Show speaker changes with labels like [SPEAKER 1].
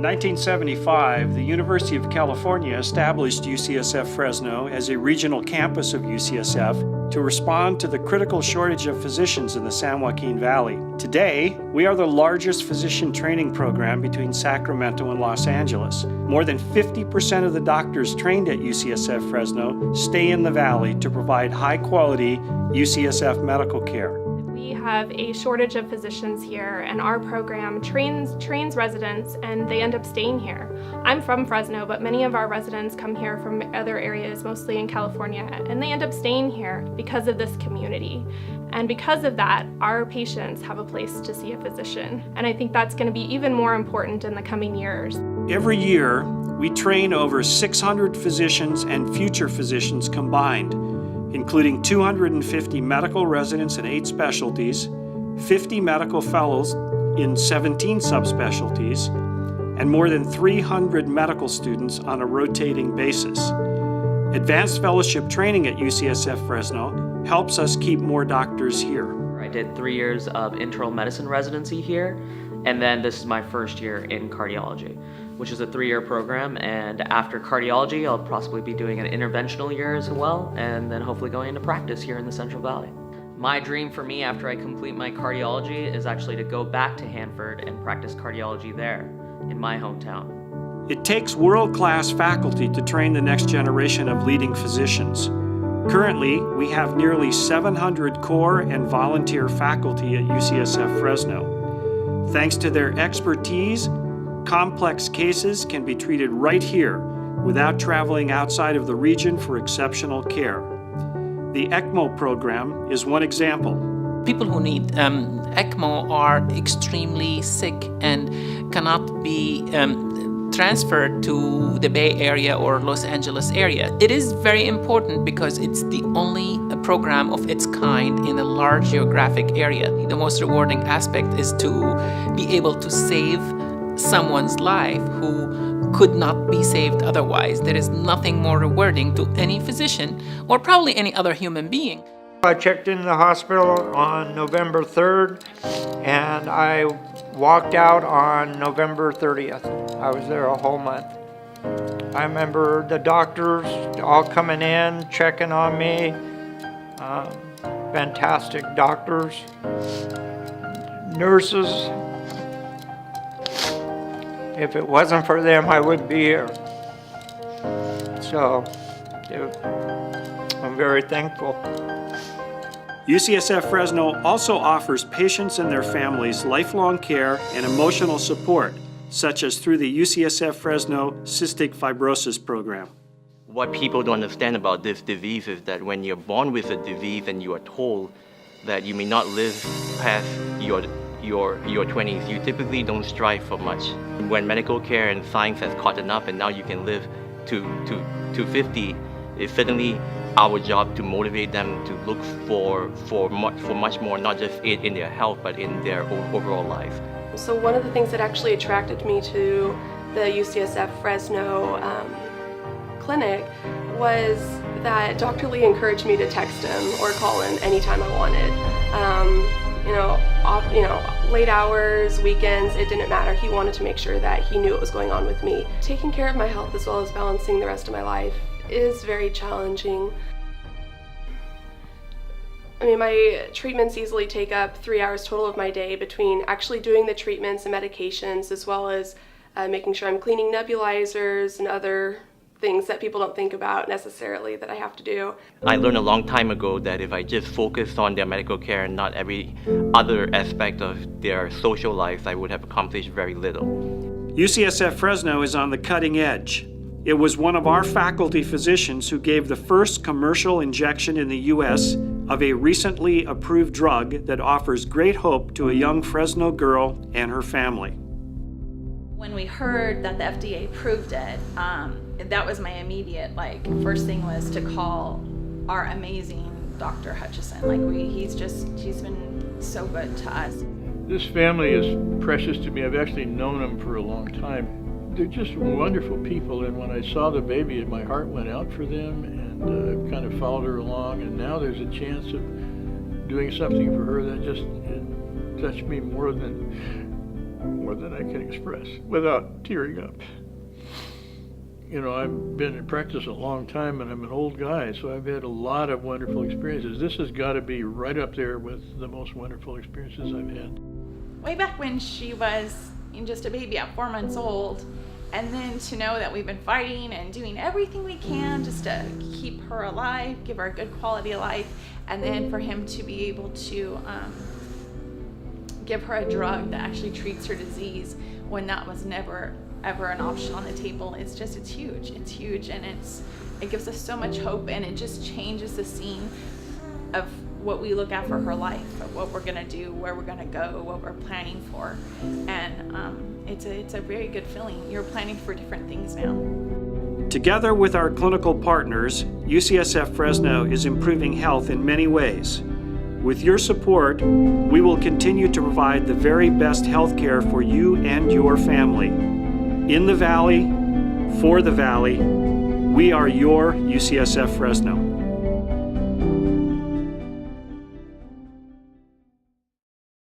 [SPEAKER 1] In 1975, the University of California established UCSF Fresno as a regional campus of UCSF to respond to the critical shortage of physicians in the San Joaquin Valley. Today, we are the largest physician training program between Sacramento and Los Angeles. More than 50% of the doctors trained at UCSF Fresno stay in the valley to provide high-quality UCSF medical care.
[SPEAKER 2] We have a shortage of physicians here, and our program trains residents, and they end up staying here. I'm from Fresno, but many of our residents come here from other areas, mostly in California, and they end up staying here because of this community. And because of that, our patients have a place to see a physician. And I think that's going to be even more important in the coming years.
[SPEAKER 1] Every year, we train over 600 physicians and future physicians combined, including 250 medical residents in 8 specialties, 50 medical fellows in 17 subspecialties, and more than 300 medical students on a rotating basis. Advanced fellowship training at UCSF Fresno helps us keep more doctors here.
[SPEAKER 3] I did 3 years of internal medicine residency here, and then this is my first year in cardiology, which is a 3-year program, and after cardiology I'll possibly be doing an interventional year as well, and then hopefully going into practice here in the Central Valley. My dream for me after I complete my cardiology is actually to go back to Hanford and practice cardiology there, in my hometown.
[SPEAKER 1] It takes world-class faculty to train the next generation of leading physicians. Currently, we have nearly 700 core and volunteer faculty at UCSF Fresno. Thanks to their expertise, complex cases can be treated right here without traveling outside of the region for exceptional care. The ECMO program is one example.
[SPEAKER 4] People who need ECMO are extremely sick and cannot be transferred to the Bay Area or Los Angeles area. It is very important because it's the only program of its kind in a large geographic area. The most rewarding aspect is to be able to save someone's life who could not be saved otherwise. There is nothing more rewarding to any physician or probably any other human being.
[SPEAKER 5] I checked in the hospital on November 3rd and I walked out on November 30th. I was there a whole month. I remember the doctors all coming in, checking on me. Fantastic doctors, nurses. If it wasn't for them, I wouldn't be here. So, I'm very thankful.
[SPEAKER 1] UCSF Fresno also offers patients and their families lifelong care and emotional support, such as through the UCSF Fresno Cystic Fibrosis Program.
[SPEAKER 6] What people don't understand about this disease is that when you're born with a disease and you are told that you may not live past your 20s, you typically don't strive for much. When medical care and science has caught up and now you can live to 50, it's certainly our job to motivate them to look for much more, not just in their health, but in their overall life.
[SPEAKER 7] So one of the things that actually attracted me to the UCSF Fresno clinic was that Dr. Lee encouraged me to text him or call him anytime I wanted. Late hours, weekends, it didn't matter. He wanted to make sure that he knew what was going on with me. Taking care of my health as well as balancing the rest of my life is very challenging. I mean, my treatments easily take up 3 hours total of my day between actually doing the treatments and medications, as well as making sure I'm cleaning nebulizers and other things that people don't think about necessarily that I have to do.
[SPEAKER 6] I learned a long time ago that if I just focused on their medical care and not every other aspect of their social life, I would have accomplished very little.
[SPEAKER 1] UCSF Fresno is on the cutting edge. It was one of our faculty physicians who gave the first commercial injection in the U.S. of a recently approved drug that offers great hope to a young Fresno girl and her family.
[SPEAKER 8] When we heard that the FDA approved it, that was my immediate, first thing was to call our amazing Dr. Hutchison. He's been so good to us.
[SPEAKER 9] This family is precious to me. I've actually known them for a long time. They're just wonderful people, and when I saw the baby, my heart went out for them, and I've kind of followed her along, and now there's a chance of doing something for her that just touched me more than more than I can express without tearing up. You know, I've been in practice a long time and I'm an old guy, so I've had a lot of wonderful experiences. This has got to be right up there with the most wonderful experiences I've had.
[SPEAKER 8] Way back when she was just a baby at 4 months old, and then to know that we've been fighting and doing everything we can just to keep her alive, give her a good quality of life, and then for him to be able to give her a drug that actually treats her disease when that was never ever an option on the table, it's huge. It's huge, and it gives us so much hope, and it just changes the scene of what we look at for her life, of what we're gonna do, where we're gonna go, what we're planning for, and it's a very good feeling. You're planning for different things now.
[SPEAKER 1] Together with our clinical partners, UCSF Fresno is improving health in many ways. With your support, we will continue to provide the very best health care for you and your family. In the Valley, for the Valley, we are your UCSF Fresno.